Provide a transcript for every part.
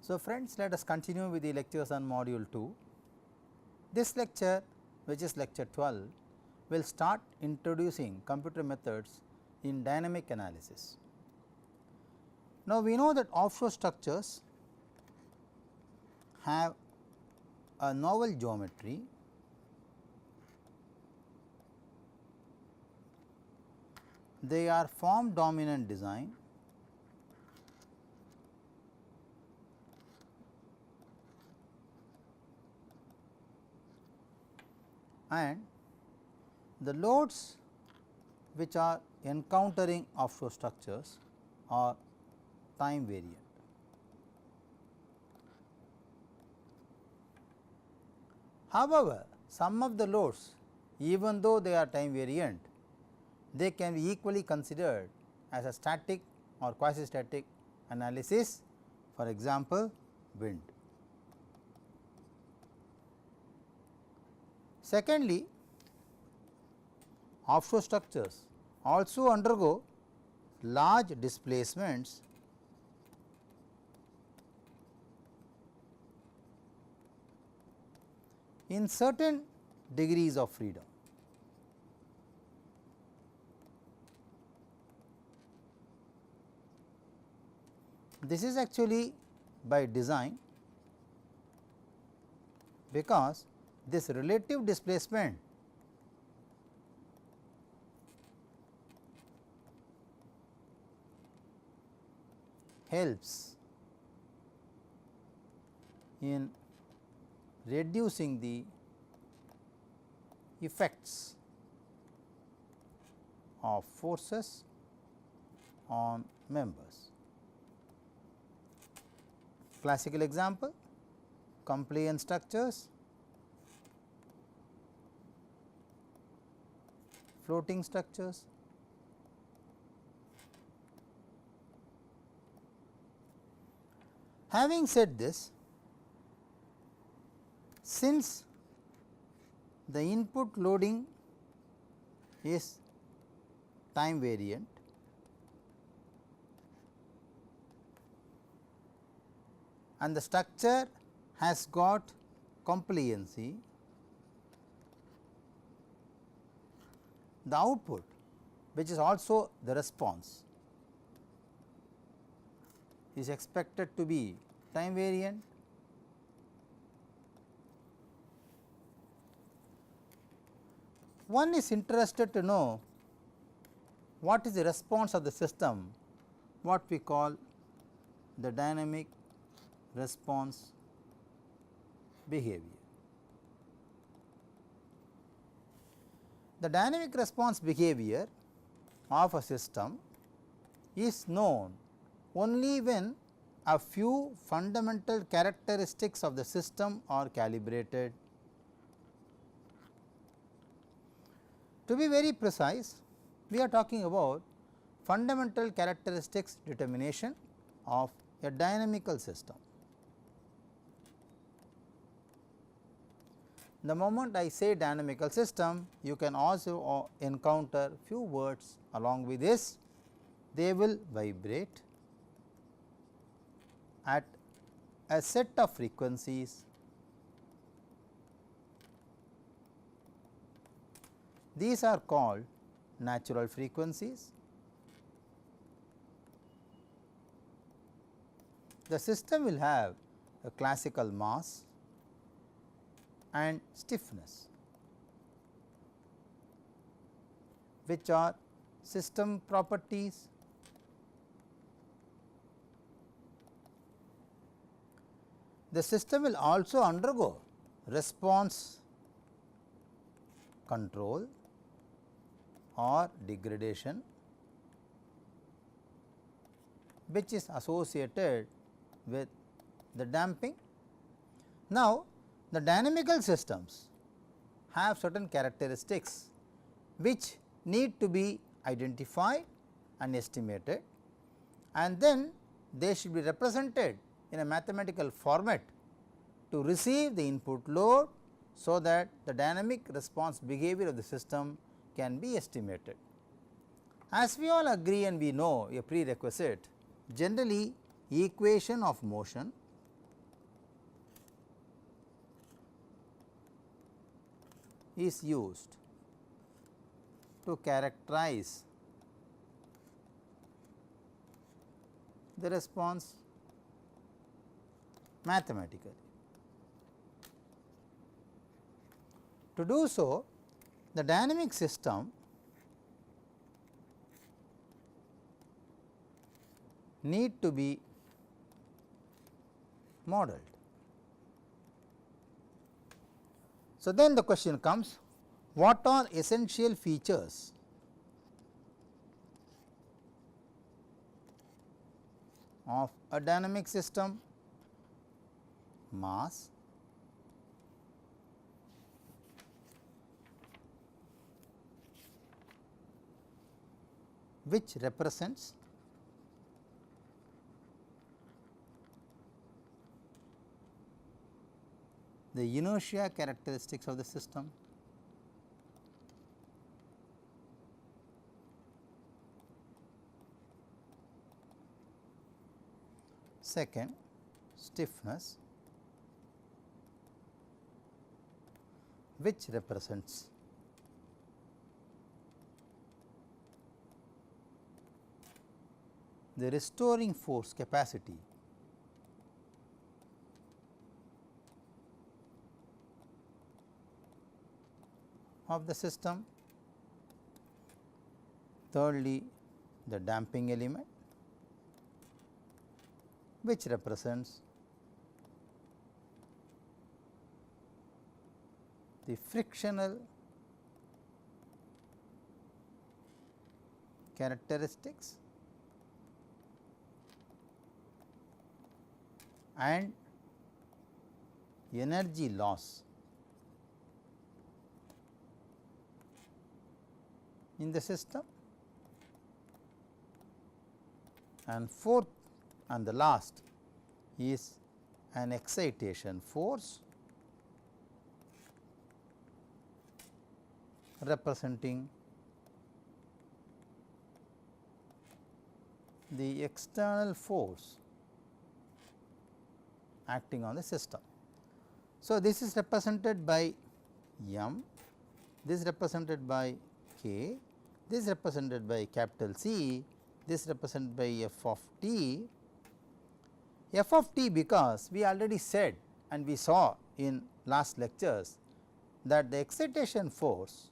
So, friends, let us continue with the lectures on module 2. This lecture, which is lecture 12, will start introducing computer methods in dynamic analysis. Now, we know that offshore structures have a novel geometry they are form dominant design and the loads which are encountering offshore structures are time variant. However, some of the loads, even though they are time variant, they can be equally considered as a static or quasi static analysis, for example, wind. Secondly, offshore structures also undergo large displacements in certain degrees of freedom. This is actually by design, because this relative displacement helps in reducing the effects of forces on members. Classical example, compliance structures, floating structures. Having said this, since the input loading is time variant, and the structure has got compliancy, the output, which is also the response, is expected to be time variant. One is interested to know what is the response of the system, what we call the dynamic response behavior. The dynamic response behavior of a system is known only when a few fundamental characteristics of the system are calibrated. To be very precise, we are talking about fundamental characteristics determination of a dynamical system. The moment I say dynamical system, you can also encounter few words along with this. They will vibrate at a set of frequencies. These are called natural frequencies. The system will have a classical mass and stiffness, which are system properties. The system will also undergo response control or degradation, which is associated with the damping. Now, the dynamical systems have certain characteristics which need to be identified and estimated, and then they should be represented in a mathematical format to receive the input load, so that the dynamic response behavior of the system can be estimated. As we all agree and we know a prerequisite, generally equation of motion is used to characterize the response mathematically. To do so, the dynamic system need to be modeled. So, then the question comes, what are essential features of a dynamic system? Mass, which represents the inertia characteristics of the system. Second, stiffness, which represents the restoring force capacity of the system. Thirdly, the damping element, which represents the frictional characteristics and energy loss in the system. And fourth and the last is an excitation force representing the external force acting on the system. So, this is represented by m, this is represented by k, this is represented by capital C, this is represented by f of t. F of t, because we already said and we saw in last lectures that the excitation force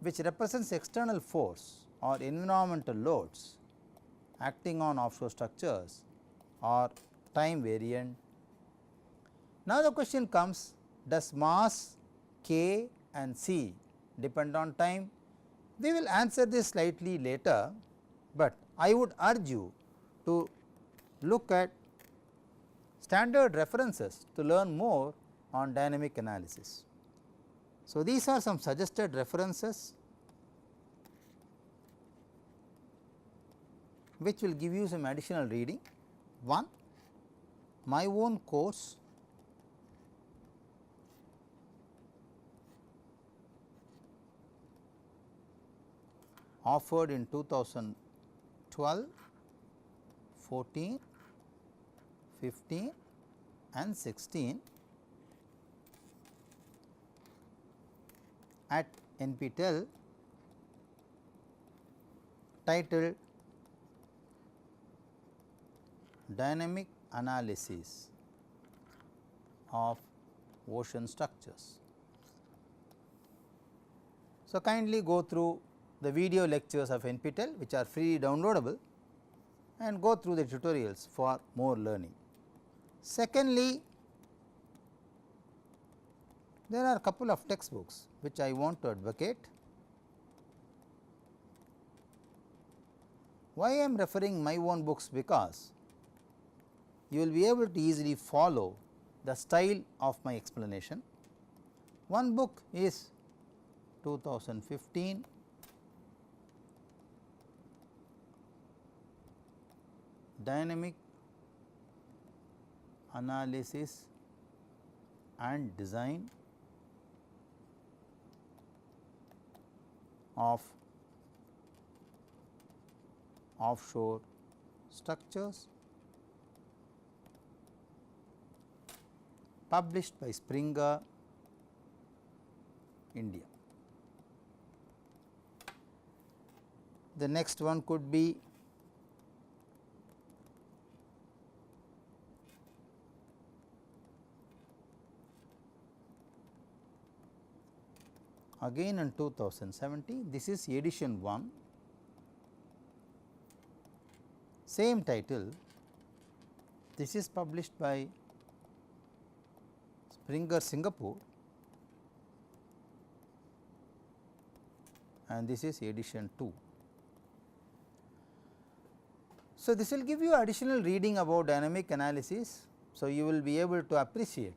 which represents external force or environmental loads acting on offshore structures are time variant. Now, the question comes, does mass k and c depend on time? We will answer this slightly later, but I would urge you to look at standard references to learn more on dynamic analysis. So, these are some suggested references which will give you some additional reading. One, my own course offered in 2012, 14, 15 and 16 at NPTEL, titled Dynamic Analysis of Ocean Structures. So, kindly go through the video lectures of NPTEL, which are freely downloadable, and go through the tutorials for more learning. Secondly, there are a couple of textbooks which I want to advocate. Why I am referring my own books? Because you will be able to easily follow the style of my explanation. One book is 2015 Dynamic Analysis and Design of Offshore Structures, published by Springer, India. The next one could be again in 2017, this is edition 1, same title, this is published by Springer Singapore and this is edition 2. So, this will give you additional reading about dynamic analysis. So, you will be able to appreciate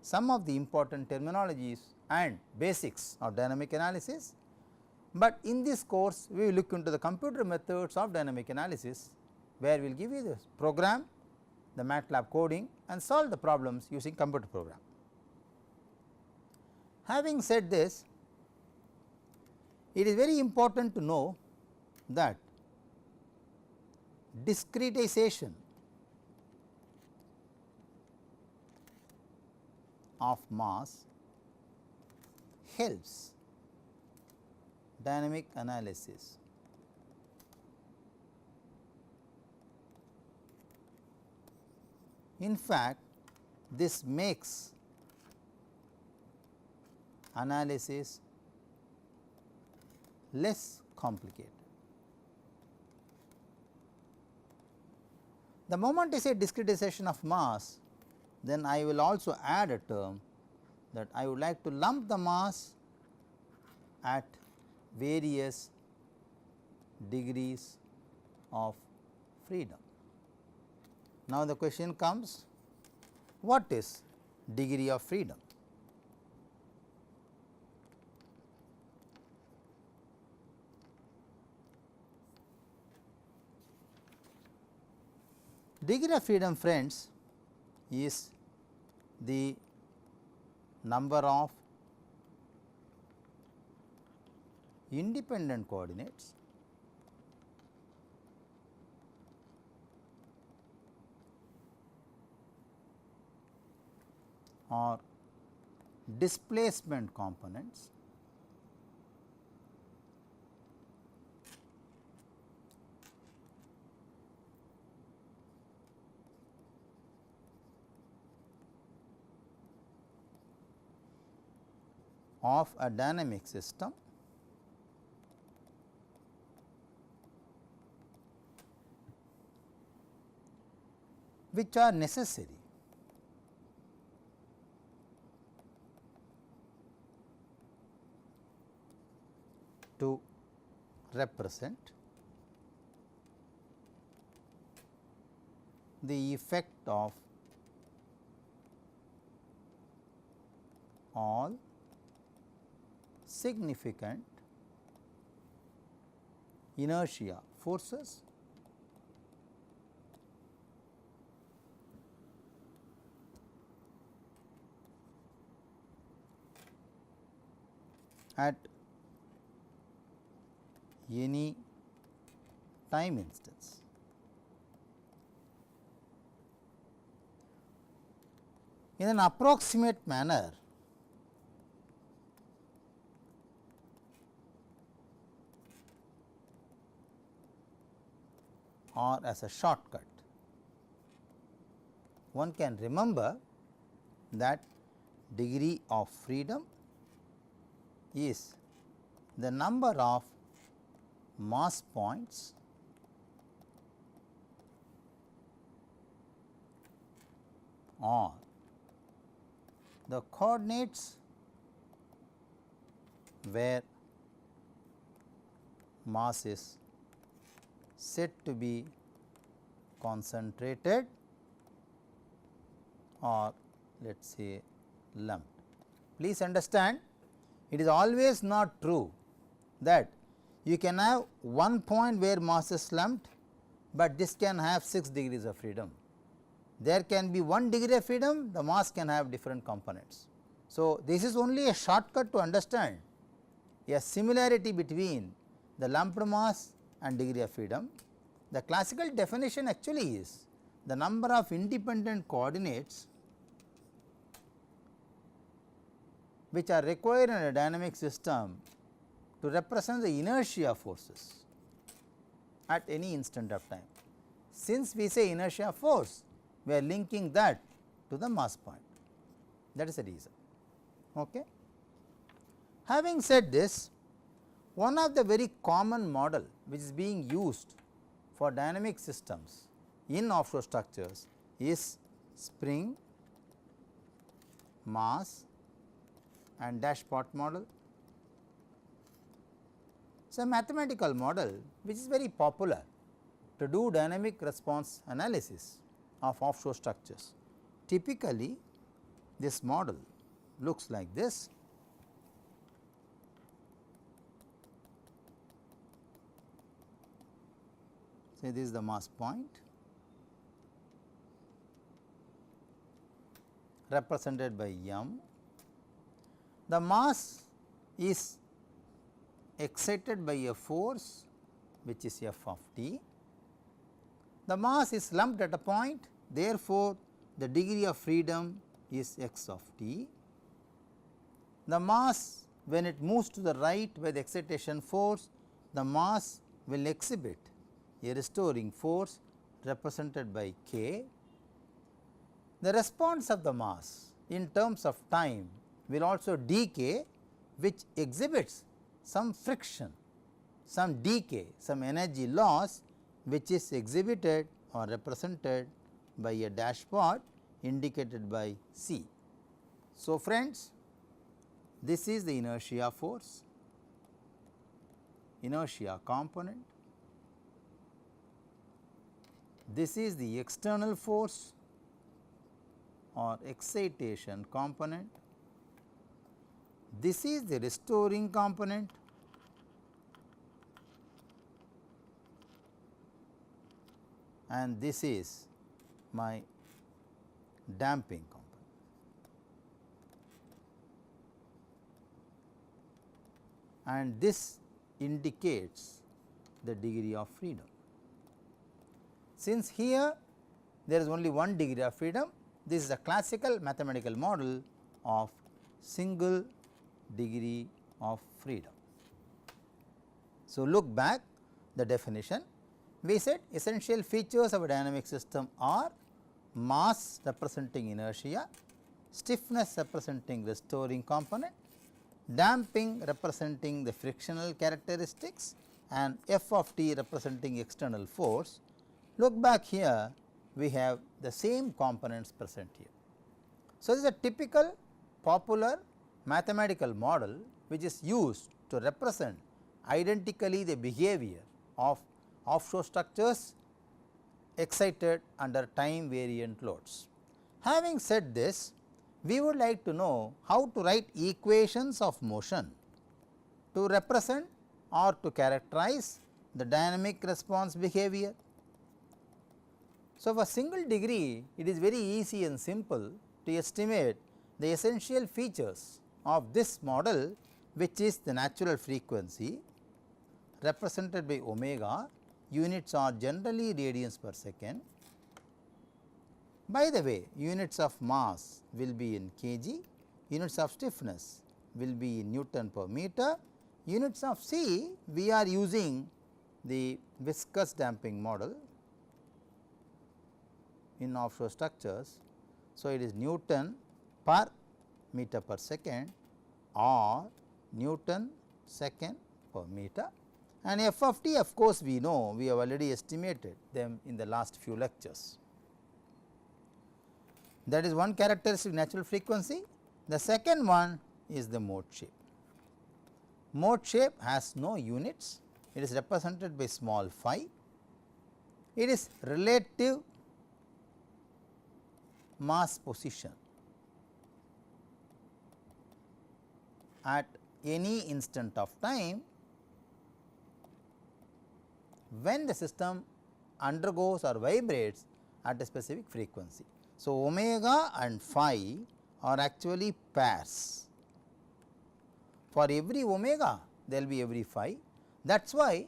some of the important terminologies and basics of dynamic analysis, but in this course we will look into the computer methods of dynamic analysis, where we will give you the program, the MATLAB coding and solve the problems using computer program. Having said this, it is very important to know that discretization of mass helps dynamic analysis. In fact, this makes analysis less complicated. The moment I say discretization of mass, then I will also add a term that I would like to lump the mass at various degrees of freedom. Now, the question comes, what is degree of freedom? Degree of freedom, friends, is the number of independent coordinates or displacement components of a dynamic system which are necessary to represent the effect of all significant inertia forces at any time instance. In an approximate manner, or as a shortcut, one can remember that degree of freedom is the number of mass points or the coordinates where mass is said to be concentrated or let us say lumped. Please understand, it is always not true that you can have one point where mass is lumped, but this can have 6 degrees of freedom. There can be 1 degree of freedom, the mass can have different components. So, this is only a shortcut to understand a similarity between the lumped mass and degree of freedom. The classical definition actually is the number of independent coordinates which are required in a dynamic system to represent the inertia forces. at any instant of time. Since we say inertia force, we are linking that to the mass point, that is the reason. Okay. Having said this, one of the very common model which is being used for dynamic systems in offshore structures is spring, mass and Dashpot model. It is a mathematical model which is very popular to do dynamic response analysis of offshore structures. Typically, this model looks like this. Say this is the mass point represented by m. The mass is excited by a force which is f of t. The mass is lumped at a point, therefore, the degree of freedom is x of t. The mass, when it moves to the right by the excitation force, the mass will exhibit a restoring force represented by k. The response of the mass in terms of time will also decay, which exhibits some friction, some decay, some energy loss, which is exhibited or represented by a Dashpot indicated by C. So, friends, this is the inertia force, inertia component. This is the external force or excitation component. This is the restoring component. And this is my damping component. And this indicates the degree of freedom. Since here there is only one degree of freedom, this is a classical mathematical model of single degree of freedom. So, look back the definition. We said essential features of a dynamic system are mass representing inertia, stiffness representing restoring component, damping representing the frictional characteristics, and f of t representing external force. Look back here, we have the same components present here. So, this is a typical popular mathematical model which is used to represent identically the behavior of offshore structures excited under time variant loads. Having said this, we would like to know how to write equations of motion to represent or to characterize the dynamic response behavior. So, for single degree, it is very easy and simple to estimate the essential features of this model, which is the natural frequency represented by omega. Units are generally radians per second. By the way, units of mass will be in kg, units of stiffness will be in Newton per meter, units of C we are using the viscous damping model in offshore structures. So, it is Newton per meter per second or Newton second per meter, and f of t, of course, we know, we have already estimated them in the last few lectures. That is one characteristic natural frequency. The second one is the mode shape. Mode shape has no units, it is represented by small phi. It is relative mass position at any instant of time when the system undergoes or vibrates at a specific frequency. So, omega and phi are actually pairs. For every omega, there will be every phi. That is why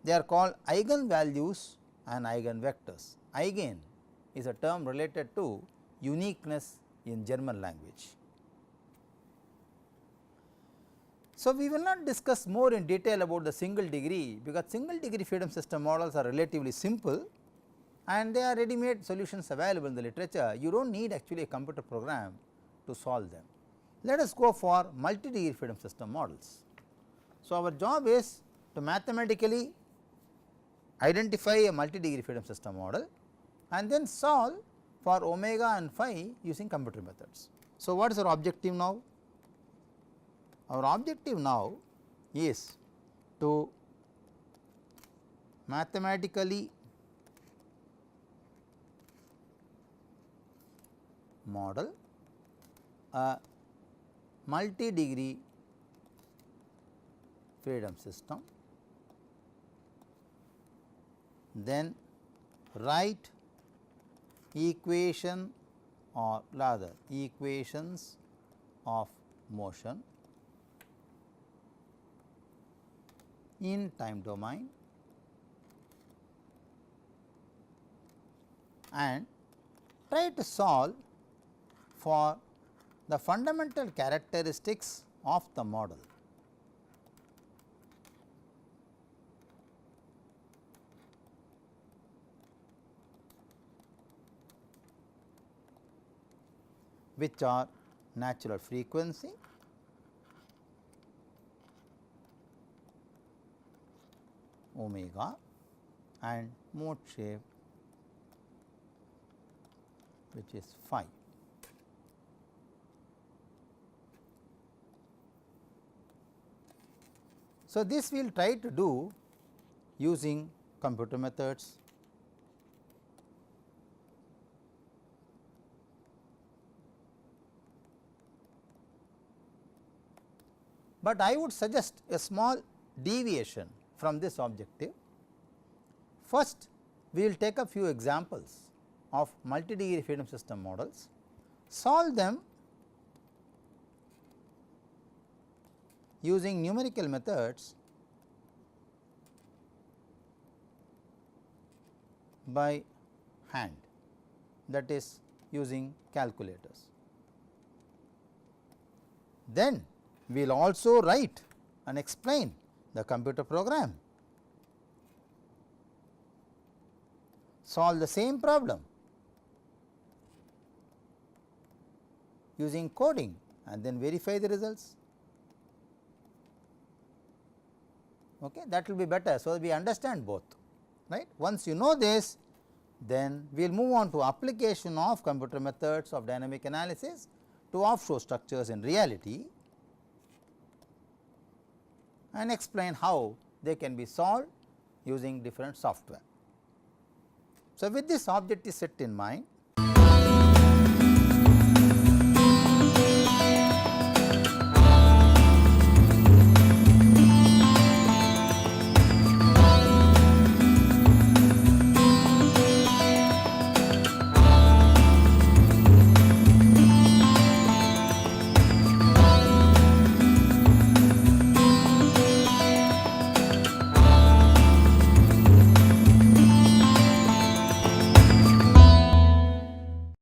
they are called eigenvalues and eigenvectors. Eigen is a term related to uniqueness in German language. So, we will not discuss more in detail about the single degree, because single degree freedom system models are relatively simple and they are ready made solutions available in the literature. You do not need actually a computer program to solve them. Let us go for multi degree freedom system models. So, our job is to mathematically identify a multi degree freedom system model and then solve for omega and phi using computer methods. So, what is our objective now? Our objective now is to mathematically model a multi degree freedom system, then write equation or rather equations of motion in time domain and try to solve for the fundamental characteristics of the model. Which are natural frequency, omega, and mode shape, which is phi. So, this we will try to do using computer methods. But I would suggest a small deviation from this objective. First, we will take a few examples of multi degree freedom system models, solve them using numerical methods by hand, that is using calculators. Then we will also write and explain the computer program, solve the same problem using coding and then verify the results. Okay, that will be better. So, we understand both, right. Once you know this, then we will move on to application of computer methods of dynamic analysis to offshore structures in reality and explain how they can be solved using different software. So, with this objective set in mind,